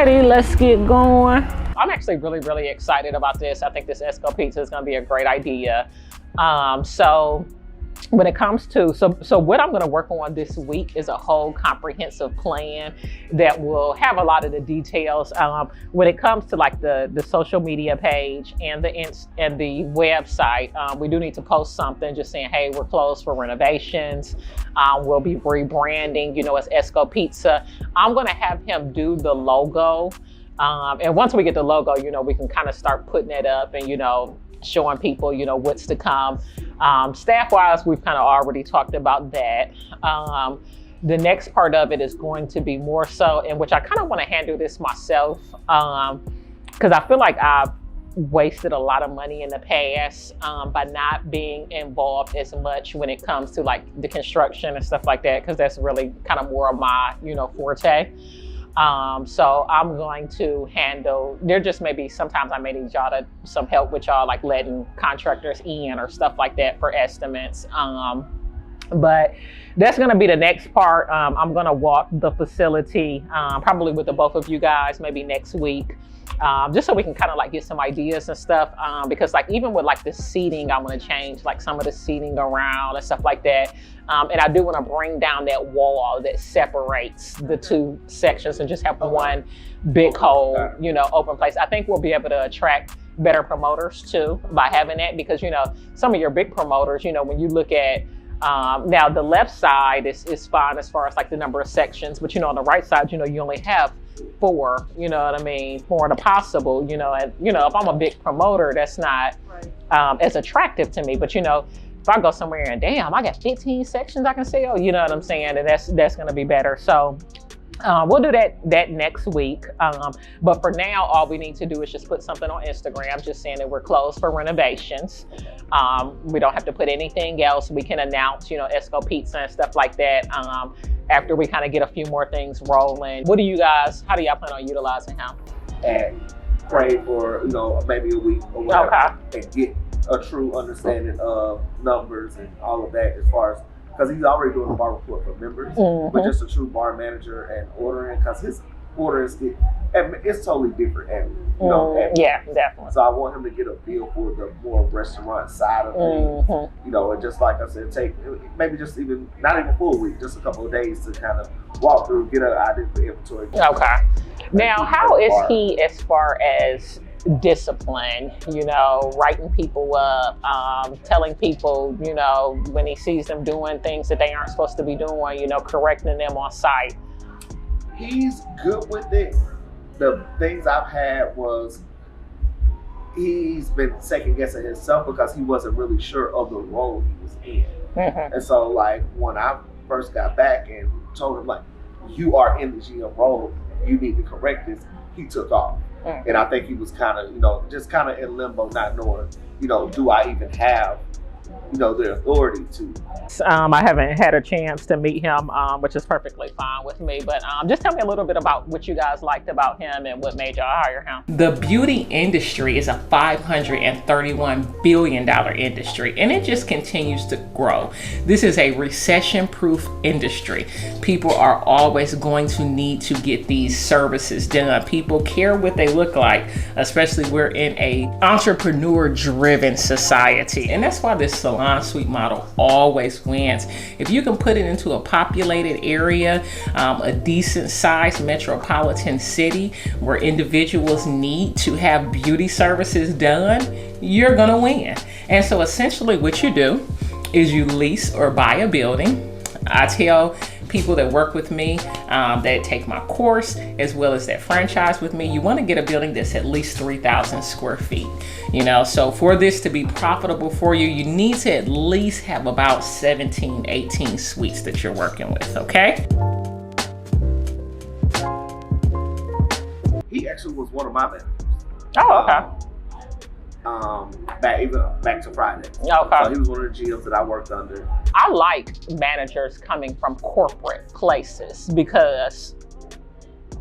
Alrighty, let's get going. I'm actually really excited about this. I think this Esco Pizza is gonna be a great idea. So when it comes to, so what I'm gonna work on this week is a whole comprehensive plan that will have a lot of the details. When it comes to like the social media page and the website, we do need to post something just saying, hey, we're closed for renovations. We'll be rebranding, as Esco Pizza. I'm gonna have him do the logo. And once we get the logo, we can kind of start putting it up and, showing people, what's to come. Staff-wise, we've kind of already talked about that. The next part of it is going to be more so, in which I kind of want to handle this myself, because I feel like I've wasted a lot of money in the past by not being involved as much when it comes to like the construction and stuff like that, because that's really kind of more of my, forte. So I'm going to handle, there just may be sometimes I may need y'all some help with y'all, like letting contractors in or stuff like that for estimates. But that's going to be the next part. I'm going to walk the facility, probably with the both of you guys, maybe next week. Just so we can kind of like get some ideas and stuff, because like even with like the seating, I want to change like some of the seating around and stuff like that. And I do want to bring down that wall that separates the two sections and just have one big whole, open place. I think we'll be able to attract better promoters too by having that, because, some of your big promoters, when you look at, now the left side is fine as far as like the number of sections, but on the right side, you only have 4, you know what I mean, 4 to possible, and if I'm a big promoter, that's not as attractive to me. But if I go somewhere and damn, I got 15 sections I can sell, you know what I'm saying, and that's going to be better. So we'll do that next week. But for now, all we need to do is just put something on Instagram, just saying that we're closed for renovations. We don't have to put anything else. We can announce, Esco Pizza and stuff like that after we kind of get a few more things rolling. How do y'all plan on utilizing him? And pray for, maybe a week or whatever, and get a true understanding of numbers and all of that, as far as, because he's already doing a bar report for members, but just a true bar manager and ordering, because his orders it's totally different. And yeah, definitely. So I want him to get a feel for the more restaurant side of things, and just like I said, take maybe just even not even a full week, just a couple of days to kind of walk through, get an idea for inventory. Okay. Now, how is he as far as discipline, writing people up, telling people, when he sees them doing things that they aren't supposed to be doing, correcting them on site? He's good with it. The things I've had was he's been second guessing himself because he wasn't really sure of the role he was in. And so like when I first got back and told him like, you are in the GM role, you need to correct this, he took off. And I think he was kind of, just kind of in limbo, not knowing, do I even have, the authority to. I haven't had a chance to meet him, which is perfectly fine with me. But just tell me a little bit about what you guys liked about him and what made y'all hire him. The beauty industry is a $531 billion industry, and it just continues to grow. This is a recession-proof industry. People are always going to need to get these services done. People care what they look like, especially we're in a entrepreneur-driven society. And that's why this salon suite model always wins. If you can put it into a populated area, a decent sized metropolitan city where individuals need to have beauty services done, you're gonna win. And so essentially what you do is you lease or buy a building. I tell people that work with me, that take my course, as well as that franchise with me, you want to get a building that's at least 3,000 square feet. So for this to be profitable for you, you need to at least have about 17, 18 suites that you're working with, okay? He actually was one of my managers. Oh, okay. Back to Friday. Okay. So he was one of the GMs that I worked under. I like managers coming from corporate places because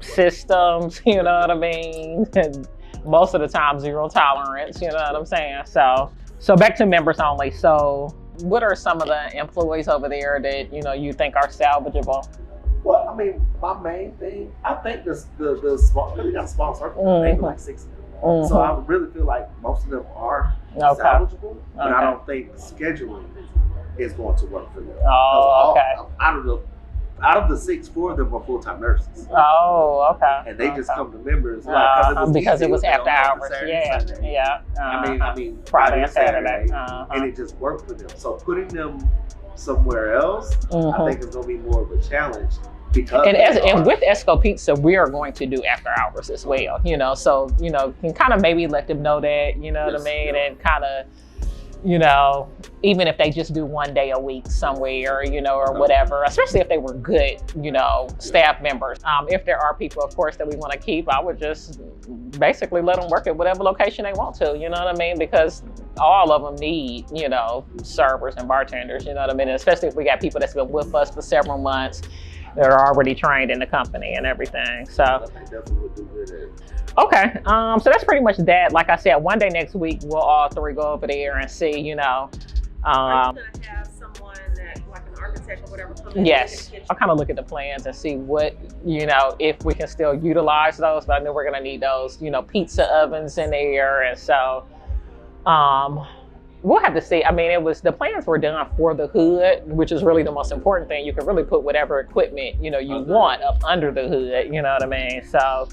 systems, you know what I mean? And most of the time, zero tolerance, you know what I'm saying? So back to members only. So what are some of the employees over there that, you think are salvageable? Well, I mean, my main thing, I think the small, because we got a small circle, maybe like 6 of them. So I really feel like most of them are salvageable, but I don't think scheduling is going to work for them. Oh, okay. Out of the 6, 4 of them are full-time nurses. Oh, okay. And they just come to members because it was after hours. Yeah. I mean, Friday and Saturday. And it just worked for them. So putting them somewhere else, I think is going to be more of a challenge. Because and with Esco Pizza, we are going to do after hours as well, you know, so, you know, can kind of maybe let them know that, you know what I mean, and kind of, you know, even if they just do one day a week somewhere, you know, or whatever, especially if they were good, you know, staff members. If there are people, of course, that we want to keep, I would just basically let them work at whatever location they want to, you know what I mean? Because all of them need, you know, servers and bartenders, you know what I mean? And especially if we got people that's been with us for several months, that are already trained in the company and everything. So I think definitely would do good at it. Okay, so that's pretty much that. Like I said, one day next week, we'll all 3 go over there and see, you know. Are you gonna have someone that, like an architect or whatever, come in? Yes, I'll kind of look at the plans and see what, you know, if we can still utilize those, but I know we're gonna need those, you know, pizza ovens in there. And so, we'll have to see. I mean, the plans were done for the hood, which is really the most important thing. You can really put whatever equipment, you know, you want up under the hood, you know what I mean? So,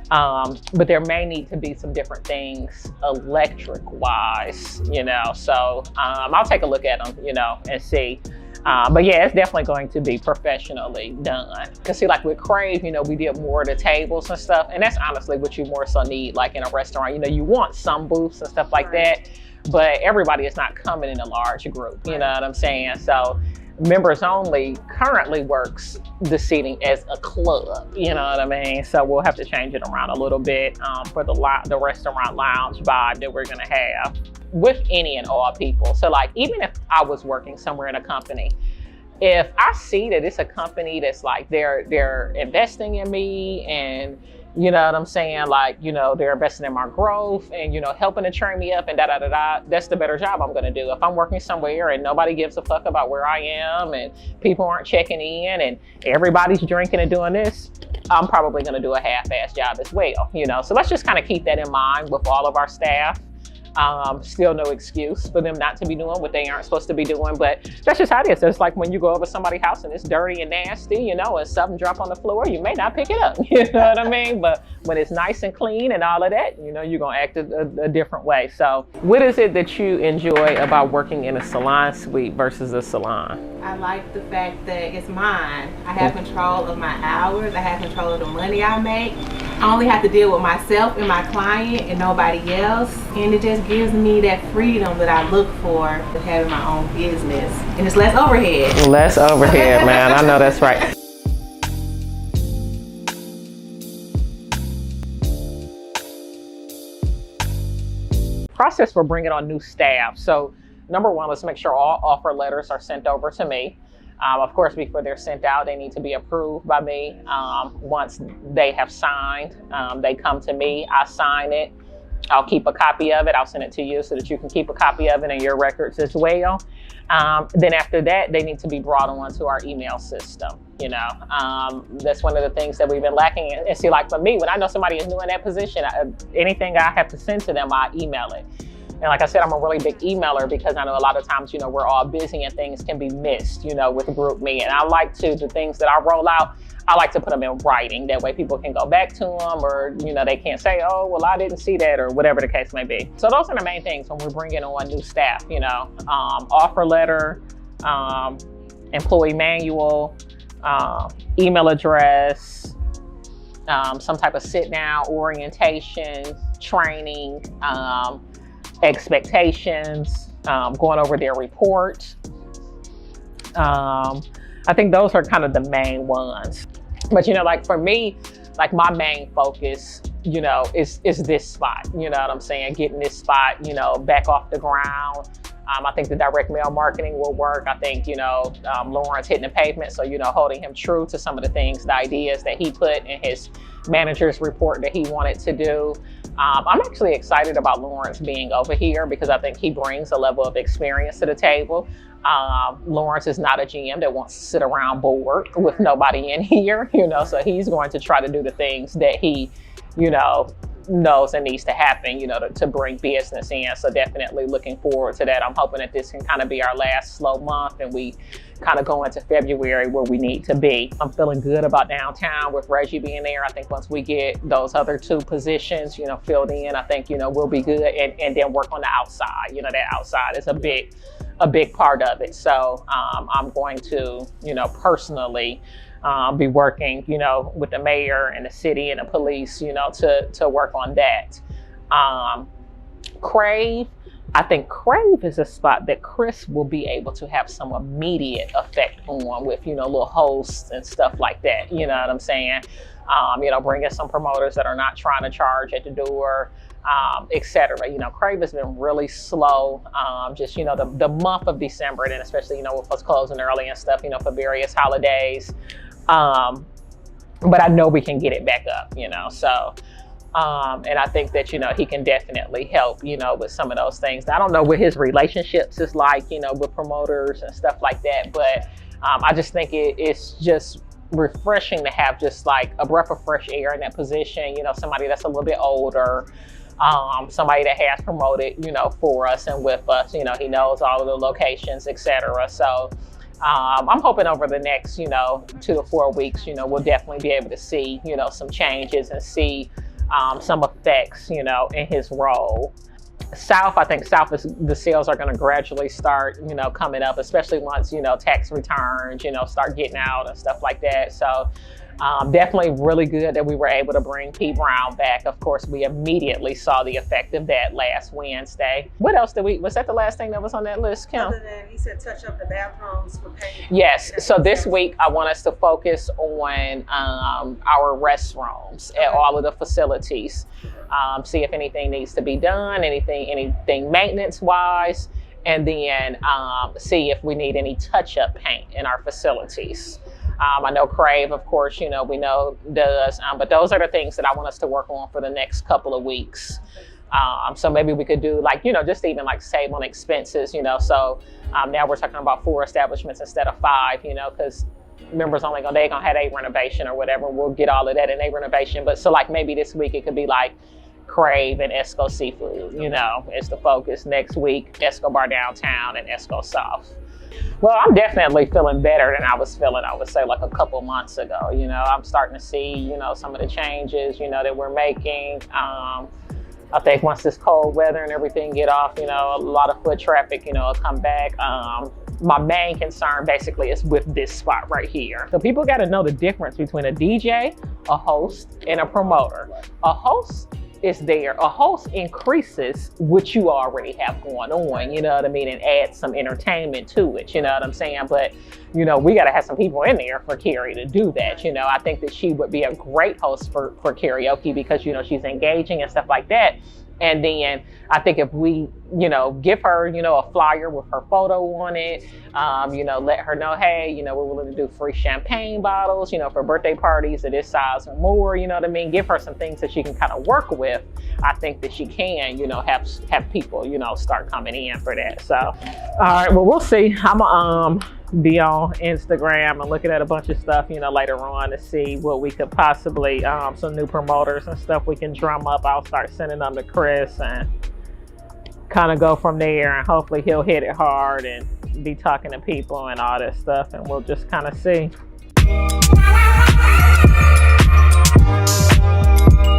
but there may need to be some different things electric wise, you know? So, I'll take a look at them, you know, and see. But yeah, it's definitely going to be professionally done. Cause see, like with Crave, you know, we did more of the tables and stuff. And that's honestly what you more so need, like in a restaurant, you know, you want some booths and stuff like that. But everybody is not coming in a large group, you know what I'm saying? So members only currently works the seating as a club, you know what I mean? So we'll have to change it around a little bit for the restaurant lounge vibe that we're gonna have with any and all people. So like, even if I was working somewhere in a company, if I see that it's a company that's like, they're investing in me and, you know what I'm saying? Like, you know, they're investing in my growth and, you know, helping to train me up and that's the better job I'm going to do. If I'm working somewhere and nobody gives a fuck about where I am and people aren't checking in and everybody's drinking and doing this, I'm probably going to do a half-ass job as well, you know? So let's just kind of keep that in mind with all of our staff. Still no excuse for them not to be doing what they aren't supposed to be doing, but that's just how it is. It's like when you go over somebody's house and it's dirty and nasty, you know, and something drop on the floor, you may not pick it up, you know what I mean? But when it's nice and clean and all of that, you know, you're gonna act a different way. So what is it that you enjoy about working in a salon suite versus a salon? I like the fact that it's mine. I have control of my hours. I have control of the money I make. I only have to deal with myself and my client and nobody else. And it just gives me that freedom that I look for with having my own business. And it's less overhead. Less overhead, man. I know that's right. Process for bringing on new staff. So number one, let's make sure all offer letters are sent over to me. Of course, before they're sent out, they need to be approved by me. Once they have signed, they come to me, I sign it. I'll keep a copy of it. I'll send it to you so that you can keep a copy of it in your records as well. Then after that, they need to be brought on to our email system. You know, that's one of the things that we've been lacking. And see, like for me, when I know somebody is new in that position, anything I have to send to them, I email it. And like I said, I'm a really big emailer because I know a lot of times, you know, we're all busy and things can be missed, you know, with group me. And I like to, the things that I roll out, I like to put them in writing. That way people can go back to them or, you know, they can't say, oh, well, I didn't see that or whatever the case may be. So those are the main things when we're bringing on new staff, you know, offer letter, employee manual, email address, some type of sit down orientation, training, expectations, going over their report. I think those are kind of the main ones. But, you know, like for me, like my main focus, you know, is this spot, you know what I'm saying? Getting this spot, you know, back off the ground. I think the direct mail marketing will work. I think, you know, Lawrence hitting the pavement. So, you know, holding him true to some of the things, the ideas that he put in his manager's report that he wanted to do. I'm actually excited about Lawrence being over here because I think he brings a level of experience to the table. Lawrence is not a GM that wants to sit around bored with nobody in here, so he's going to try to do the things that he, knows and needs to happen, to bring business in. So definitely looking forward to that. I'm hoping that this can kind of be our last slow month and we kind of go into February where we need to be. I'm feeling good about downtown with Reggie being there. I think once we get those other 2 positions, filled in, I think, we'll be good, and then work on the outside. That outside is a big part of it. So I'm going to, personally be working, with the mayor and the city and the police, to work on that. Crave, I think Crave is a spot that Chris will be able to have some immediate effect on with, little hosts and stuff like that. You know what I'm saying? Bringing some promoters that are not trying to charge at the door, etc. Crave has been really slow. Just, the month of December, and then especially, with us closing early and stuff, for various holidays. But I know we can get it back up, so, and I think that, he can definitely help, with some of those things. I don't know what his relationships is like, with promoters and stuff like that, but I just think it's just refreshing to have just like a breath of fresh air in that position, somebody that's a little bit older, somebody that has promoted, for us and with us, he knows all of the locations, etc. So I'm hoping over the next, 2 to 4 weeks, we'll definitely be able to see, some changes and see some effects, in his role. South, I think South is, the sales are going to gradually start, coming up, especially once, tax returns, start getting out and stuff like that. So definitely really good that we were able to bring P. Brown back. Of course, we immediately saw the effect of that last Wednesday. What else was that the last thing that was on that list, Kim? Other than, he said, touch up the bathrooms with paint. Yes, so this week I want us to focus on our restrooms at all of the facilities. See if anything needs to be done, anything maintenance-wise, and then see if we need any touch-up paint in our facilities. I know Crave, of course, we know does, but those are the things that I want us to work on for the next couple of weeks. So maybe we could do like, just even like save on expenses, so now we're talking about 4 establishments instead of 5, because members they gonna have a renovation or whatever. We'll get all of that in a renovation. But so like maybe this week it could be like Crave and Esco Seafood, is the focus. Next week, Escobar Downtown and Esco South. Well, I'm definitely feeling better than I was feeling, I would say, like a couple months ago. I'm starting to see, some of the changes, that we're making. I think once this cold weather and everything get off, a lot of foot traffic, will come back. My main concern basically is with this spot right here. So people got to know the difference between a DJ, a host, and a promoter. A host is there. A host increases what you already have going on, you know what I mean, and adds some entertainment to it, you know what I'm saying? But, we got to have some people in there for Carrie to do that. I think that she would be a great host for karaoke because, she's engaging and stuff like that. And then I think if we, give her, a flyer with her photo on it, let her know, hey, we're willing to do free champagne bottles, for birthday parties of this size or more, you know what I mean? Give her some things that she can kind of work with. I think that she can, have people, start coming in for that. So, all right, well, we'll see. I'm be on Instagram and looking at a bunch of stuff, later on to see what we could possibly, some new promoters and stuff we can drum up. I'll start sending them to Chris and kind of go from there, and hopefully he'll hit it hard and be talking to people and all that stuff, and we'll just kind of see.